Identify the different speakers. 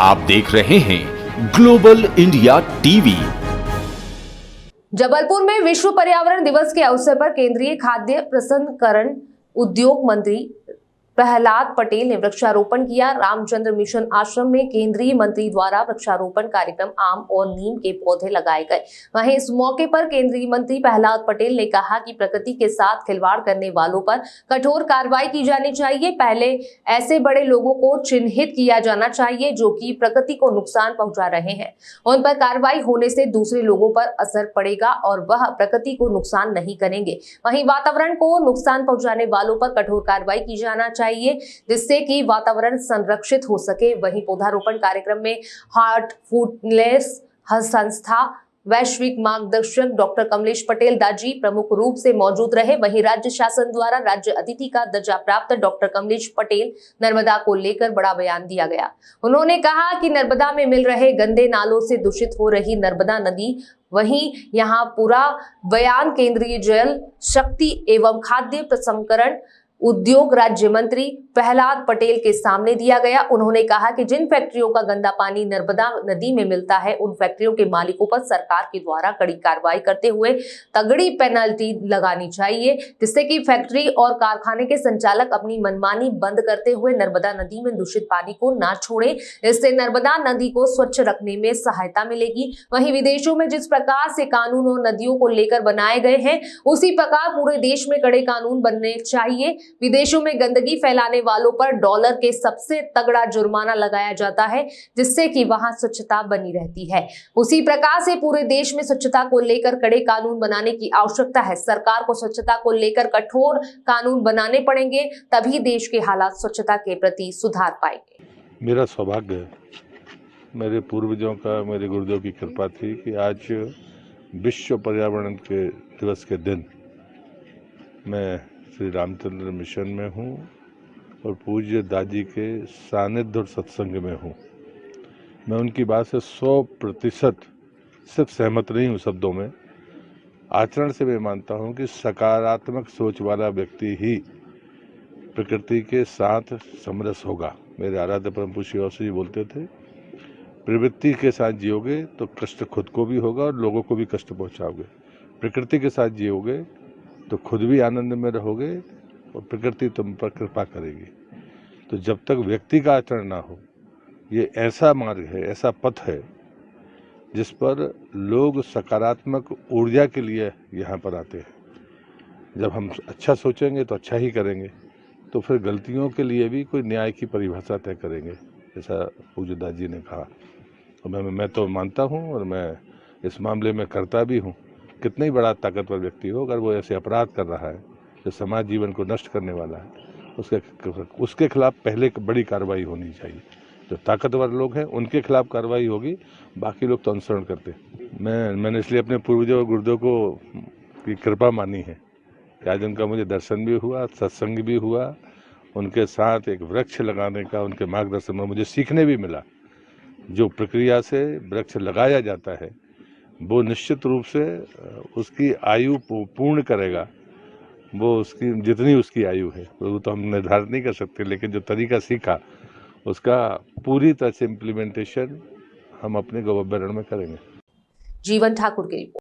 Speaker 1: आप देख रहे हैं ग्लोबल इंडिया टीवी।
Speaker 2: जबलपुर में विश्व पर्यावरण दिवस के अवसर पर केंद्रीय खाद्य प्रसंस्करण उद्योग मंत्री प्रहलाद पटेल ने वृक्षारोपण किया। रामचंद्र मिशन आश्रम में केंद्रीय मंत्री द्वारा वृक्षारोपण कार्यक्रम आम और नीम के पौधे लगाए गए। वहीं इस मौके पर केंद्रीय मंत्री प्रहलाद पटेल ने कहा कि प्रकृति के साथ खिलवाड़ करने वालों पर कठोर कार्रवाई की जानी चाहिए। पहले ऐसे बड़े लोगों को चिन्हित किया जाना चाहिए जो कि प्रकृति को नुकसान पहुंचा रहे हैं। उन पर कार्रवाई होने से दूसरे लोगों पर असर पड़ेगा और वह प्रकृति को नुकसान नहीं करेंगे। वहीं वातावरण को नुकसान पहुंचाने वालों पर कठोर कार्रवाई की जाना चाहिए जिससे कि वातावरण संरक्षित हो सके। वहीं पौधारोपण कार्यक्रम में हार्टफुलनेस संस्था वैश्विक मार्गदर्शक डॉक्टर कमलेश पटेल दाजी प्रमुख रूप से मौजूद रहे। वहीं राज्य शासन द्वारा राज्य अतिथि का दर्जा प्राप्त डॉक्टर कमलेश पटेल नर्मदा को लेकर बड़ा बयान दिया गया। उन्होंने कहा कि नर्मदा में मिल रहे गंदे नालों से दूषित हो रही नर्मदा नदी, वहीं यहां पूरा बयान केंद्रीय जल शक्ति एवं खाद्य प्रसंस्करण उद्योग राज्य मंत्री प्रहलाद पटेल के सामने दिया गया। उन्होंने कहा कि जिन फैक्ट्रियों का गंदा पानी नर्मदा नदी में मिलता है उन फैक्ट्रियों के मालिकों पर सरकार के द्वारा कड़ी कार्रवाई करते हुए तगड़ी पेनल्टी लगानी चाहिए जिससे कि फैक्ट्री और कारखाने के संचालक अपनी मनमानी बंद करते हुए नर्मदा नदी में दूषित पानी को ना छोड़े। इससे नर्मदा नदी को स्वच्छ रखने में सहायता मिलेगी। वहीं विदेशों में जिस प्रकार से कानून और नदियों को लेकर बनाए गए हैं उसी प्रकार पूरे देश में कड़े कानून बनने चाहिए। विदेशों में गंदगी फैलाने वालों पर डॉलर के सबसे तगड़ा जुर्माना लगाया जाता है जिससे कि वहां स्वच्छता बनी रहती है। उसी प्रकार से पूरे देश में स्वच्छता को लेकर कड़े कानून बनाने की आवश्यकता है। सरकार को स्वच्छता को लेकर कठोर कानून बनाने पड़ेंगे तभी देश के हालात स्वच्छता के प्रति सुधार पाएंगे।
Speaker 3: मेरा सौभाग्य है, मेरे पूर्वजों का, मेरे गुरुदेव की कृपा थी कि आज विश्व पर्यावरण के दिवस के दिन मैं श्री रामचंद्र मिशन में हूँ और पूज्य दादी के सानिध्य और सत्संग में हूँ। मैं उनकी बात से 100% सिर्फ सहमत नहीं हूँ शब्दों में, आचरण से मैं मानता हूँ कि सकारात्मक सोच वाला व्यक्ति ही प्रकृति के साथ समरस होगा। मेरे आराध्य परम पूज्य श्री औसी जी बोलते थे, प्रवृत्ति के साथ जियोगे तो कष्ट खुद को भी होगा और लोगों को भी कष्ट पहुँचाओगे। प्रकृति के साथ जियोगे तो खुद भी आनंद में रहोगे और प्रकृति तुम पर कृपा करेगी। तो जब तक व्यक्ति का आचरण ना हो, ये ऐसा मार्ग है, ऐसा पथ है जिस पर लोग सकारात्मक ऊर्जा के लिए यहाँ पर आते हैं। जब हम अच्छा सोचेंगे तो अच्छा ही करेंगे, तो फिर गलतियों के लिए भी कोई न्याय की परिभाषा तय करेंगे, जैसा पूज्य दादी ने कहा। और मैं तो मानता हूँ और मैं इस मामले में करता भी हूँ। कितना ही बड़ा ताकतवर व्यक्ति हो, अगर वो ऐसे अपराध कर रहा है जो समाज जीवन को नष्ट करने वाला है, उसके खिलाफ पहले बड़ी कार्रवाई होनी चाहिए। जो ताकतवर लोग हैं उनके खिलाफ कार्रवाई होगी, बाकी लोग तो अनुसरण करते हैं। मैंने इसलिए अपने पूर्वजों और गुरुदेव को की कृपा मानी है कि आज उनका मुझे दर्शन भी हुआ, सत्संग भी हुआ। उनके साथ एक वृक्ष लगाने का उनके मार्गदर्शन में मुझे सीखने भी मिला। जो प्रक्रिया से वृक्ष लगाया जाता है वो निश्चित रूप से उसकी आयु पूर्ण करेगा। वो उसकी जितनी उसकी आयु है वो तो हम निर्धारित नहीं कर सकते, लेकिन जो तरीका सीखा उसका पूरी तरह से इम्प्लीमेंटेशन हम अपने गवर्नमेंट में करेंगे।
Speaker 2: जीवन ठाकुर की रिपोर्ट।